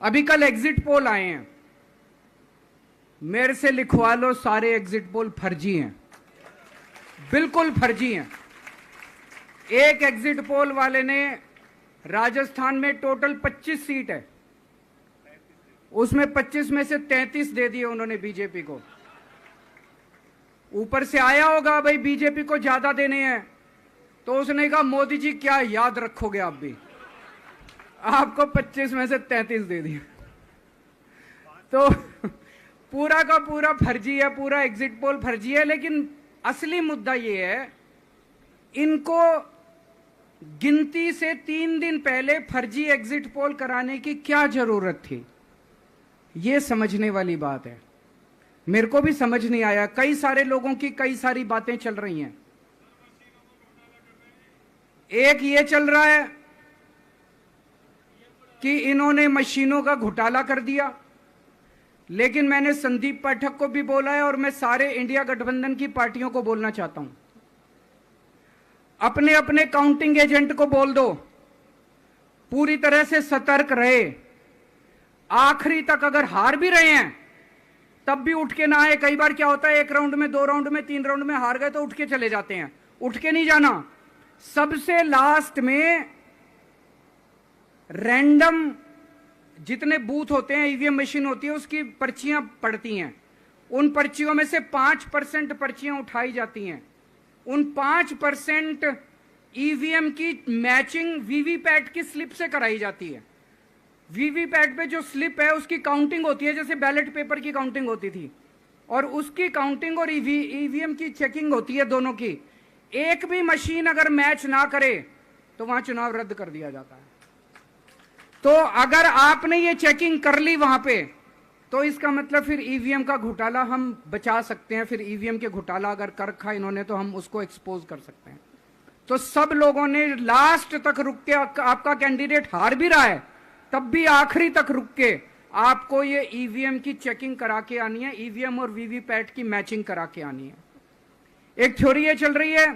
अभी कल exit poll आए हैं, मेरे से लिखवा लो, सारे एग्जिट पोल फर्जी हैं, बिल्कुल फर्जी हैं। एक एग्जिट पोल वाले ने राजस्थान में टोटल 25 सीट है, उसमें 25 में से 33 दे दिए उन्होंने बीजेपी को। ऊपर से आया होगा भाई बीजेपी को ज्यादा देने हैं, तो उसने कहा मोदी जी क्या याद रखोगे आप भी, आपको 25 में से 33 दे दिए। तो पूरा का पूरा फर्जी है, पूरा एग्जिट पोल फर्जी है। लेकिन असली मुद्दा यह है, इनको गिनती से 3 दिन पहले फर्जी एग्जिट पोल कराने की क्या जरूरत थी, यह समझने वाली बात है। मेरे को भी समझ नहीं आया, कई सारे लोगों की कई सारी बातें चल रही हैं। एक ये चल रहा है कि इन्होंने मशीनों का घोटाला कर दिया, लेकिन मैंने संदीप पाठक को भी बोला है और मैं सारे इंडिया गठबंधन की पार्टियों को बोलना चाहता हूं, अपने अपने काउंटिंग एजेंट को बोल दो पूरी तरह से सतर्क रहे। आखिरी तक अगर हार भी रहे हैं तब भी उठ के ना आए। कई बार क्या होता है, 1 राउंड में, 2 राउंड में, 3 राउंड में हार गए तो उठ के चले जाते हैं। उठ के नहीं जाना, सबसे लास्ट में रैंडम जितने बूथ होते हैं, ईवीएम मशीन होती है, उसकी पर्चियां पड़ती हैं। उन पर्चियों में से 5% पर्चियां उठाई जाती हैं। उन 5% ईवीएम की मैचिंग वीवीपैट की स्लिप से कराई जाती है। वीवीपैट पे जो स्लिप है उसकी काउंटिंग होती है, जैसे बैलेट पेपर की काउंटिंग होती थी, और उसकी काउंटिंग और ईवीएम की चेकिंग होती है दोनों की। एक भी मशीन अगर मैच ना करे तो वहां चुनाव रद्द कर दिया जाता है। तो अगर आपने ये चेकिंग कर ली वहां पे, तो इसका मतलब फिर ईवीएम का घोटाला हम बचा सकते हैं। फिर ईवीएम के घोटाला अगर कर रखा इन्होंने तो हम उसको एक्सपोज कर सकते हैं। तो सब लोगों ने लास्ट तक रुक के, आपका कैंडिडेट हार भी रहा है तब भी आखिरी तक रुक के आपको ये ईवीएम की चेकिंग करा के आनी है, ईवीएम और वीवीपैट की मैचिंग करा के आनी है। एक थ्योरी ये चल रही है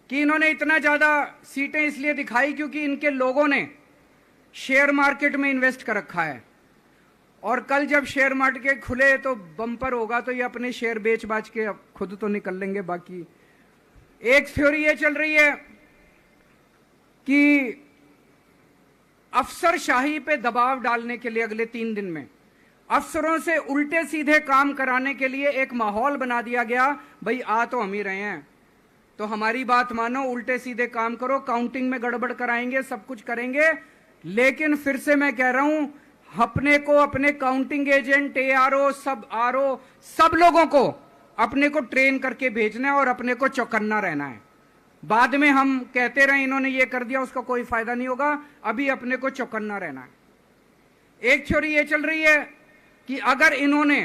कि इन्होंने इतना ज्यादा सीटें इसलिए दिखाई क्योंकि इनके लोगों ने शेयर मार्केट में इन्वेस्ट कर रखा है, और कल जब शेयर मार्केट खुले तो बम्पर होगा, तो ये अपने शेयर बेच बाच के खुद तो निकल लेंगे। बाकी एक थ्योरी ये चल रही है कि अफसरशाही पे दबाव डालने के लिए अगले 3 दिन में अफसरों से उल्टे सीधे काम कराने के लिए एक माहौल बना दिया गया। भाई आ तो हम ही रहे हैं, तो हमारी बात मानो, उल्टे सीधे काम करो, काउंटिंग में गड़बड़ कराएंगे, सब कुछ करेंगे। लेकिन फिर से मैं कह रहा हूं, अपने को, अपने काउंटिंग एजेंट, एआरओ, सब आरओ, सब लोगों को अपने को ट्रेन करके भेजना है और अपने को चौकन्ना रहना है। बाद में हम कहते रहे इन्होंने ये कर दिया, उसका कोई फायदा नहीं होगा। अभी अपने को चौकन्ना रहना है। एक थ्योरी ये चल रही है कि अगर इन्होंने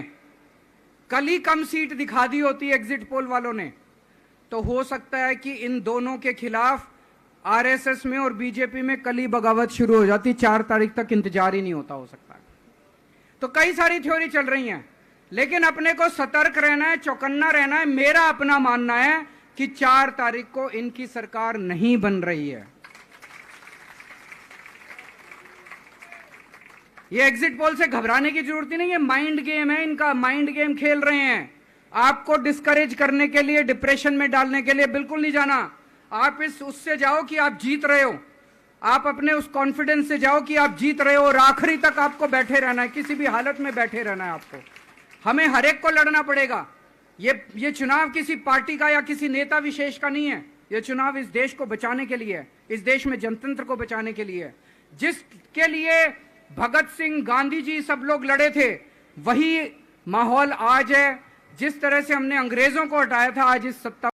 कल ही कम सीट दिखा दी होती एग्जिट पोल वालों ने, तो हो सकता है कि इन दोनों के खिलाफ आरएसएस में और बीजेपी में कल ही बगावत शुरू हो जाती। 4 तारीख तक इंतजार ही नहीं होता, हो सकता है। तो कई सारी थ्योरी चल रही हैं, लेकिन अपने को सतर्क रहना है, चौकन्ना रहना है। मेरा अपना मानना है कि 4 तारीख को इनकी सरकार नहीं बन रही है। ये एग्जिट पोल से घबराने की जरूरत ही नहीं है, माइंड गेम है इनका, माइंड गेम खेल रहे हैं। आपको डिस्करेज करने के लिए, डिप्रेशन में डालने के लिए बिल्कुल नहीं जाना। आप उससे जाओ कि आप जीत रहे हो, आप अपने उस कॉन्फिडेंस से जाओ कि आप जीत रहे हो, और आखिरी तक आपको बैठे रहना है, किसी भी हालत में बैठे रहना है आपको। हमें हर एक को लड़ना पड़ेगा। ये चुनाव किसी पार्टी का या किसी नेता विशेष का नहीं है। ये चुनाव इस देश को बचाने के लिए है, इस देश में जनतंत्र को बचाने के लिए है। जिसके लिए भगत सिंह, गांधी जी सब लोग लड़े थे, वही माहौल आज है। जिस तरह से हमने अंग्रेजों को हटाया था, आज इस सत्ता